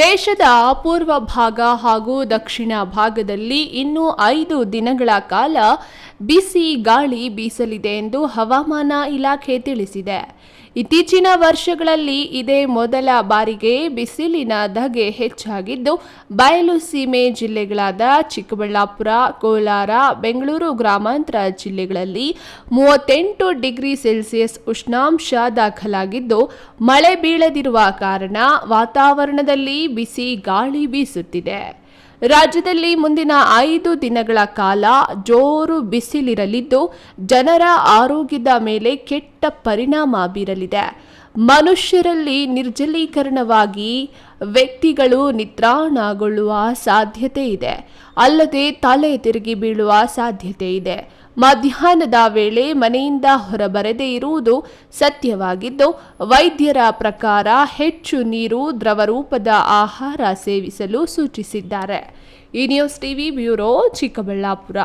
ದೇಶದ ಪೂರ್ವ ಭಾಗ ಹಾಗೂ ದಕ್ಷಿಣ ಭಾಗದಲ್ಲಿ ಇನ್ನು 5 ದಿನಗಳ ಕಾಲ ಬಿಸಿ ಗಾಳಿ ಬೀಸಲಿದೆ ಎಂದು ಹವಾಮಾನ ಇಲಾಖೆ ತಿಳಿಸಿದೆ. ಇತ್ತೀಚಿನ ವರ್ಷಗಳಲ್ಲಿ ಇದೇ ಮೊದಲ ಬಾರಿಗೆ ಬಿಸಿಲಿನ ಧಗೆ ಹೆಚ್ಚಾಗಿದ್ದು, ಬಯಲು ಸೀಮೆ ಜಿಲ್ಲೆಗಳಾದ ಚಿಕ್ಕಬಳ್ಳಾಪುರ, ಕೋಲಾರ, ಬೆಂಗಳೂರು ಗ್ರಾಮಾಂತರ ಜಿಲ್ಲೆಗಳಲ್ಲಿ 38 ಡಿಗ್ರಿ ಸೆಲ್ಸಿಯಸ್ ಉಷ್ಣಾಂಶ ದಾಖಲಾಗಿದ್ದು, ಮಳೆ ಬೀಳದಿರುವ ಕಾರಣ ವಾತಾವರಣದಲ್ಲಿ ಬಿಸಿ ಗಾಳಿ ಬೀಸುತ್ತಿದೆ. ರಾಜ್ಯದಲ್ಲಿ ಮುಂದಿನ 5 ದಿನಗಳ ಕಾಲ ಜೋರು ಬಿಸಿಲಿರಲಿದ್ದು, ಜನರ ಆರೋಗ್ಯದ ಮೇಲೆ ಕೆಟ್ಟ ಪರಿಣಾಮ ಬೀರಲಿದೆ. ಮನುಷ್ಯರಲ್ಲಿ ನಿರ್ಜಲೀಕರಣವಾಗಿ ವ್ಯಕ್ತಿಗಳು ನಿತ್ರಾಣಗೊಳ್ಳುವ ಸಾಧ್ಯತೆ ಇದೆ. ಅಲ್ಲದೆ ತಲೆ ತಿರುಗಿ ಬೀಳುವ ಸಾಧ್ಯತೆ ಇದೆ. ಮಧ್ಯಾಹ್ನದ ವೇಳೆ ಮನೆಯಿಂದ ಹೊರಬರದೇ ಇರುವುದು ಸತ್ಯವಾಗಿದ್ದು, ವೈದ್ಯರ ಪ್ರಕಾರ ಹೆಚ್ಚು ನೀರು, ದ್ರವ ರೂಪದ ಆಹಾರ ಸೇವಿಸಲು ಸೂಚಿಸಿದ್ದಾರೆ. ಈ ನ್ಯೂಸ್ ಟಿವಿ ಬ್ಯೂರೋ, ಚಿಕ್ಕಬಳ್ಳಾಪುರ.